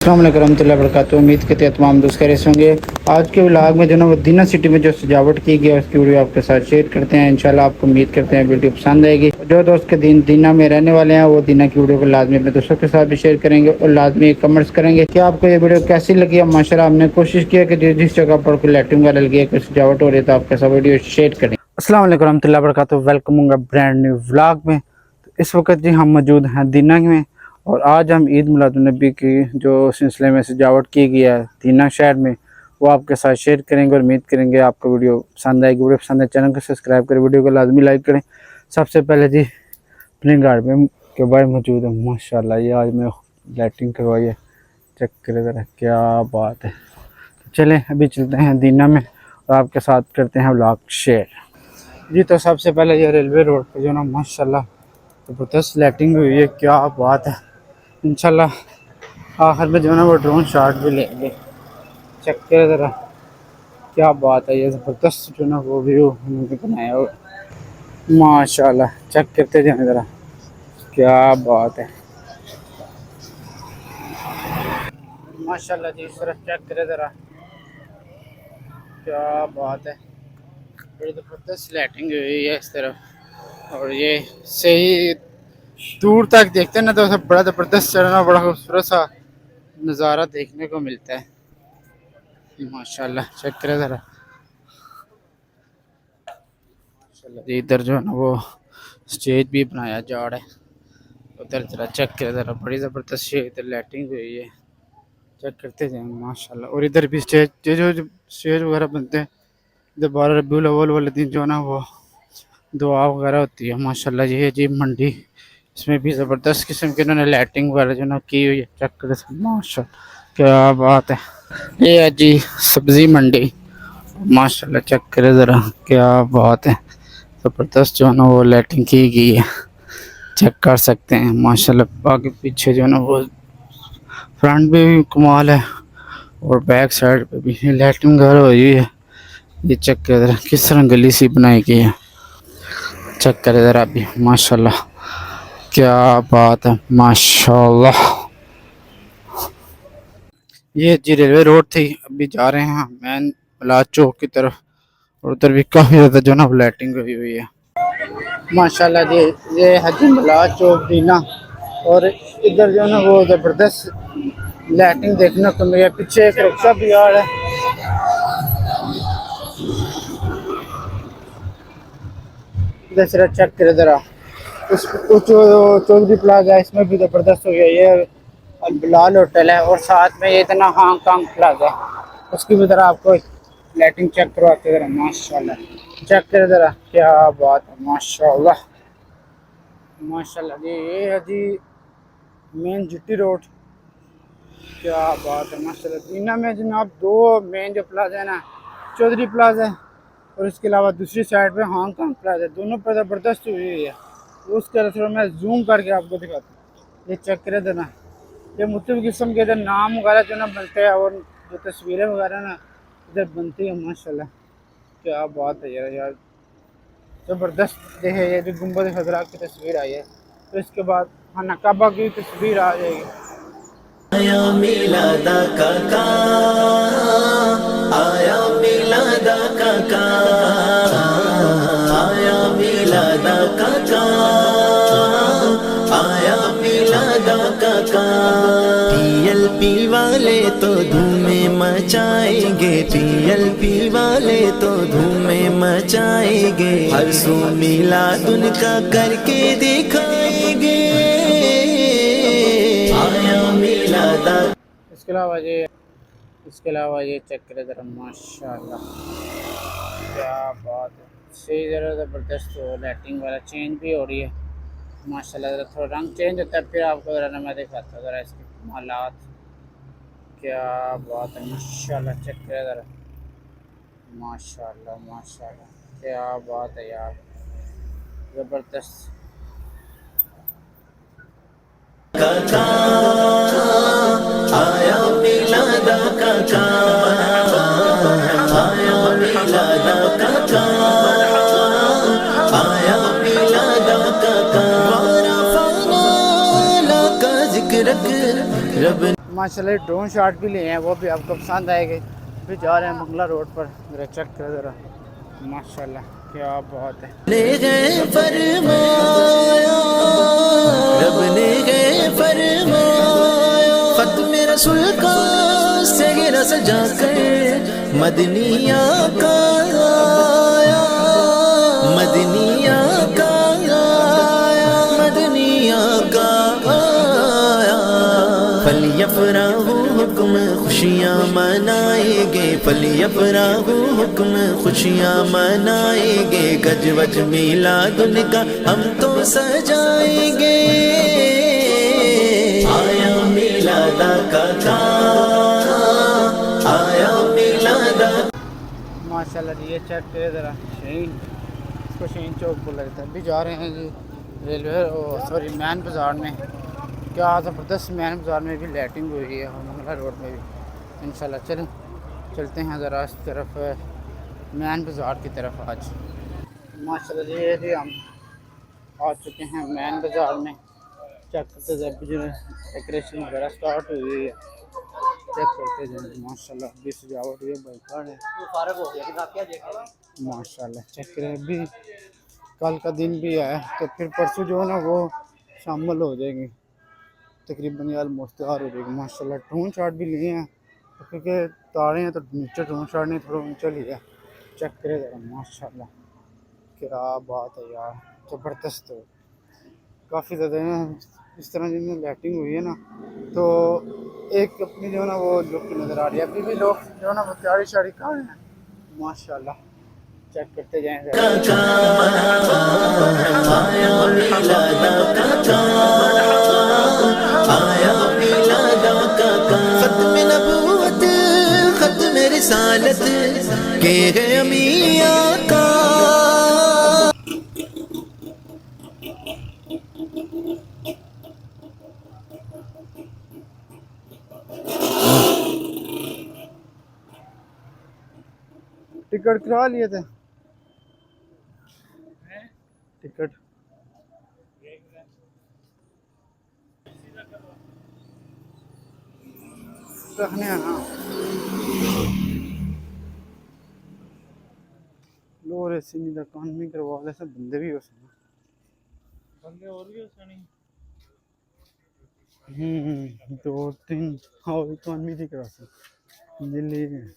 अस्सलाम वालेकुम रहमतुल्लाहि व बरकातुहू। उम्मीद करते हैं तमाम दोस्त खैरियत से होंगे। आज के व्लॉग में जो ना वो दीना सिटी में जो सजावट की गई है उसकी वीडियो आपके साथ शेयर करते हैं। इंशाल्लाह आपको उम्मीद करते हैं वीडियो पसंद आएगी। जो दोस्त के दीना में रहने वाले हैं वो दीना की वीडियो को लाजमी अपने दोस्तों के साथ भी शेयर करेंगे और लाजमी कमेंट्स करेंगे कि आपको ये वीडियो कैसी लगी। माशाल्लाह हमने कोशिश की है कि जिस जगह पर कोई लैट्रिन वगैरह लगी है, कोई सजावट हो रही है तो आपके साथ वीडियो शेयर करें। अस्सलाम वालेकुम रहमतुल्लाहि व बरकातुहू। वेलकम होगा ब्रांड न्यू व्लॉग में। इस वक्त जी हम मौजूद हैं दीना में और आज हम ईद मिलादुन्नबी की जो सिलसिले में सजावट की गई है दीना शहर में वो आपके साथ शेयर करेंगे और उम्मीद करेंगे आपको वीडियो पसंद आएगी। वीडियो पसंद है चैनल को सब्सक्राइब करें, वीडियो को लाजमी लाइक करें। सबसे पहले जी प्लेन गार्डन के बाहर मौजूद है। माशाल्लाह ये आज मैं लाइटिंग करवाई है, चेक करें ज़रा क्या बात है। चलें अभी चलते हैं दीना में और आपके साथ करते हैं व्लॉग शेयर जी। तो सबसे पहले ये रेलवे रोड पर जो ना माशाल्लाह ज़बरदस्त लाइटिंग हुई है, क्या बात है। इंशाल्लाह आखिर में जो है ना वो ड्रोन शॉट भी लेंगे। चेक करें ज़रा क्या बात है, ये ज़बरदस्त जो ना वो व्यू उन्होंने बनाया और माशाल्लाह चेक करते जाए ज़रा क्या बात है। माशाल्लाह जी इस तरफ चेक करें ज़रा क्या बात है, बड़ी ज़बरदस्त लाइटिंग हुई है इस तरफ। और ये सही दूर तक देखते हैं ना तो बड़ा ज़बरदस्त चढ़ना, बड़ा खूबसूरत सा नज़ारा देखने को मिलता है। माशाल्लाह चेक करें ज़रा माशाल्लाह। इधर जो है ना वो स्टेज भी बनाया जा रहा है, उधर ज़रा चेक करें ज़रा बड़ी ज़बरदस्त इधर लाइटिंग हुई है, चेक करते जाएँ माशाल्लाह। और इधर भी स्टेज जो स्टेज वगैरह बनते हैं इधर 12 रबीउल अव्वल वाले दिन जो है ना वो दुआ वगैरह होती है। माशाल्लाह ये जी मंडी, इसमें भी ज़बरदस्त किस्म की इन्होंने लाइटिंग वगैरह जो ना की हुई है, चेक करें माशाल्लाह क्या बात है। ये है जी सब्ज़ी मंडी, माशाल्लाह चेक करें ज़रा क्या बात है, ज़बरदस्त जो है ना वो लाइटिंग की गई है, चेक कर सकते हैं माशाल्लाह। आगे पीछे जो है ना वो फ्रंट पे भी कमाल है और बैक साइड पे भी लाइटिंग वगैरह हुई है। ये चेक करें ज़रा किस तरह गली सी बनाई गई है, चेक करें ज़रा अभी माशाल्लाह क्या बात है माशाल्लाह। ये जी रेलवे रोड थी, अभी जा रहे हैं मैन मलाज चौक की तरफ और उधर भी काफ़ी ज़्यादा जो ना लाइटिंग हुई है माशाल्लाह जी। ये है जी मलाज चौक दीना और इधर जो ना वो ज़बरदस्त लाइटिंग देखने को मिली है। पीछे एक रिक्शा भी आ रहा है, इधर से चेक करे ज़रा उस चौधरी प्लाजा है, इसमें भी ज़बरदस्त हो गया। ये बिलाल होटल है और साथ में ये इतना हांगकांग प्लाजा है, उसकी भी ज़रा आपको लाइटिंग चेक करवाते ज़रा माशाल्लाह। चेक करें ज़रा क्या बात है माशाल्लाह माशाल्लाह जी। ये है जी मेन जीटी रोड, क्या बात है माशाल्लाह। दीना में जनाब दो मेन जो प्लाजा है ना, चौधरी प्लाजा है और इसके अलावा दूसरी साइड पे हांगकांग प्लाजा, दोनों पर ज़बरदस्त हुई है। उसके थोड़ा मैं जूम करके आपको दिखाता हूँ। ये चेक करें देना, ये मुख्तलिफ किस्म के इधर नाम वगैरह जो ना बनते हैं और जो तस्वीरें वगैरह ना इधर बनती है माशाल्लाह क्या बात है यार ज़बरदस्त। देखे ये जो गुंबद खजरा की तस्वीर आई है, तो इसके बाद खाना काबा की तस्वीर आ जाएगी। आया मिलादा काका, आया मिलादा काका, आया मिलादा काका, आया मिलादा काका। पीएलपी वाले तो धूमें मचाएंगे, पीएलपी वाले तो धूमें मचाएंगे, हर सू मिलादुन का करके दिखाएंगे। इसके अलावा ये चेक करें ज़रा माशाल्लाह क्या बात है। सही ज़रा ज़बरदस्त हो, लाइटिंग वाला चेंज भी हो रही है माशाल्लाह। ज़रा थोड़ा रंग चेंज होता है फिर आपको ज़रा मैं दिखाता हूँ ज़रा इसके कमालात, क्या बात है माशाल्लाह। चेक करें ज़रा माशाल्लाह माशाल्लाह क्या बात है यार ज़बरदस्त। काका आया मिलादा काका, आया मिलादा काका, आया मिलादा काका। वारा फाना ला का जिक्र रब माशाल्लाह ड्रोन शॉट भी लिए हैं, वो भी आपको पसंद आएंगे। भी जा रहे हैं मंगला रोड पर, ज़रा चेक करो ज़रा, माशाल्लाह क्या बात है। ने गए फरमाया, रब ने गए फरमाया, खत्म रसूल का सेहरा सजा कर मदनिया का आया, मदनिया का आया, मदनिया का आया। फलियफराहू हुक्म खुशियाँ मनाएंगे, फलियफराहू हुक्म खुशियाँ मनाएंगे, गज वज मिलादुन का हम तो सजाएंगे। आया मिलादा का चाँद, आया मिलादा। माशाल्लाह ये चेक करें ज़रा, शहीन, इसको शहीन चौक पर लगता है। अभी जा रहे हैं जी रेलवे सॉरी मैन बाज़ार में। क्या ज़बरदस्त मैन बाज़ार में भी लाइटिंग हुई है और मंगला रोड में भी इंशाल्लाह। चलते हैं ज़रा इस तरफ मैन बाज़ार की तरफ। आज माशाल्लाह ये भी हम आ चुके हैं मैन बाज़ार में। चेक करते जब जो डेकोरेशन वगैरह स्टार्ट हुई है, चेक करते जाए माशाल्लाह। अभी सजावट हुई है, बाइक है माशाल्लाह। चेक करें, अभी कल का दिन भी है तो फिर परसों जो है ना वो शामिल हो जाएंगे, तकरीबन ऑलमोस्ट तैयार हो जाएगी माशाल्लाह। ड्रोन शॉट भी लिए हैं क्योंकि तारे हैं तो नीचे ड्रोन शॉट नहीं, थोड़ा ऊंचा लिया। चेक करें ज़रा माशाल्लाह क्या बात है यार, ज़बरदस्त है काफ़ी ज़्यादा है। इस तरह जिनमें लाइटिंग हुई है ना तो एक अपनी जो है ना वो लुक नज़र आ रही है। अभी भी लोग जो है ना वो तैयारी शाड़ी कर रहे हैं माशाल्लाह। चेक करते जाएँ ज़रा। आया मिलादा का चाँद, आया मिलादा का खत्म नबूवत, खत्म रिसालत के है अमिया का। टिकट करा लिए थे, टिकट रखने हैं हाँ। लोर ऐसी नहीं था, कान में करवा ले सब बंदे भी हो सकते, बंदे और भी हो सकते। दो तीन हाँ कान में थी करा सकते दिल्ली में।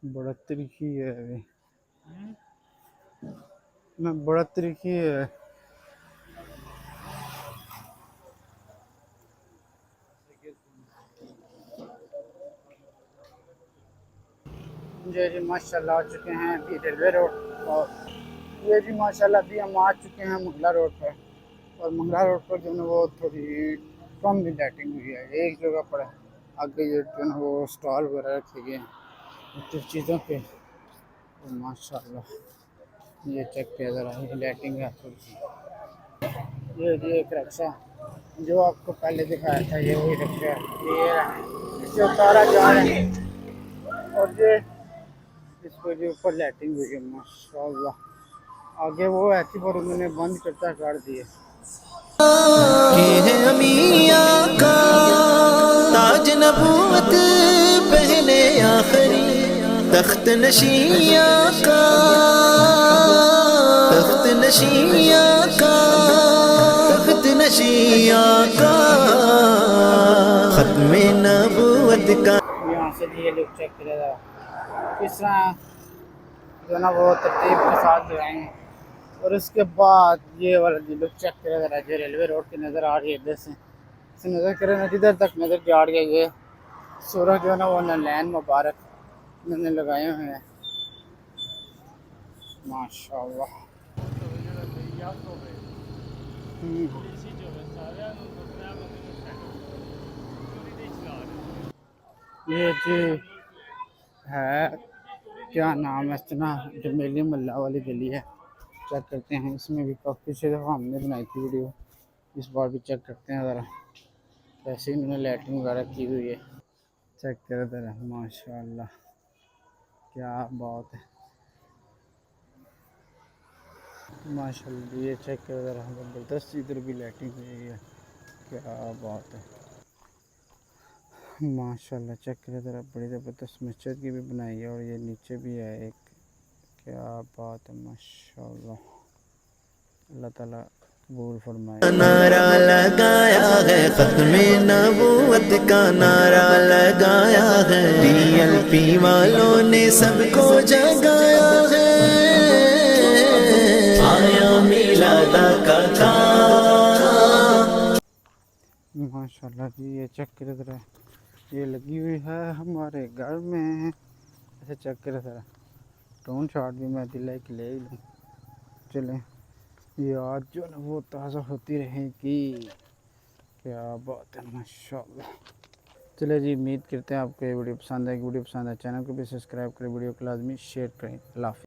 बड़ा तरीकी है अभी, मैं बड़ा तरीकी है। जी जी माशाल्लाह आ चुके हैं अभी रेलवे रोड। और ये जी माशाल्लाह अभी हम आ चुके हैं मंगला रोड पर। और मंगला रोड पर जो है वो थोड़ी कम भी लाइटिंग हुई है एक जगह पर। आगे ये जो है वो स्टॉल वगैरह रखे गए हैं मुख्तलिफ चीज़ों के। तो माशाल्लाह ये चेक किया ज़रा, ये लाइटिंग है थोड़ी सी। ये जी एक रक्षा जो आपको पहले दिखाया था, ये वही रक्षा है। ये इसे उतारा जा रहा है और ये इसको जो ऊपर लाइटिंग हुई है माशाल्लाह। आगे वो ऐसी पर उन्होंने बंद करता कर दिए। के है अमिया का ताज नबूवत पहले आखिरी, तख्त नशिया का, तख्त नशिया का, तख्त नशिया का, खत्म नबूवत का। यहाँ से ये लोग चेक करेगा किस तरह जो ना वो तरतीब के साथ जो आएंगे। और उसके बाद ये वाला जो लोग चेक करेगा जो रेलवे रोड की नज़र आ रही है इधर से, इसे नज़र करें ना जिधर तक नज़र के आ रही है ये सूरज जो है ना वो नलैन मुबारक उन्होंने लगाए हुए हैं माशाल्लाह। ये जी है क्या नाम है इतना, जमेली मल्ला वाली गली है। चेक करते हैं, इसमें भी काफ़ी पिछले दफ़ा हमने बनाई थी वीडियो, इस बार भी चेक करते हैं ज़रा। वैसे ही इन्होंने लाइटिंग वगैरह की हुई है, चेक कर ज़रा माशाल्लाह क्या बात है। माशाल्लाह ये चेक करो ज़रा, ज़बरदस्त इधर भी लाइटिंग हुई है, क्या बात है। माशाल्लाह चेक करो ज़रा, बड़ी ज़बरदस्त मस्जिद की भी बनाई है और ये नीचे भी है एक, क्या बात है माशाल्लाह। अल्लाह ताला कबूल फरमाए। नारा लगाया है, खत्मे नबूवत का नारा लगाया है, DLP वालों ने सबको जगाया है, आया मिलादा का माशाल्लाह जी ये चेक करो ज़रा, ये लगी हुई है हमारे घर में। ऐसे चेक करो ज़रा, टोन शॉट भी मैं दिल के ले ही लूँ। चलें ये आज जो है ना वो ताज़ा होती रहेगी, क्या बात है माशाल्लाह। चले जी, उम्मीद करते हैं आपको ये वीडियो पसंद आएगी। वीडियो पसंद है चैनल को भी सब्सक्राइब करें, वीडियो को लाजमी शेयर करें। अल्लाह हाफ़िज़।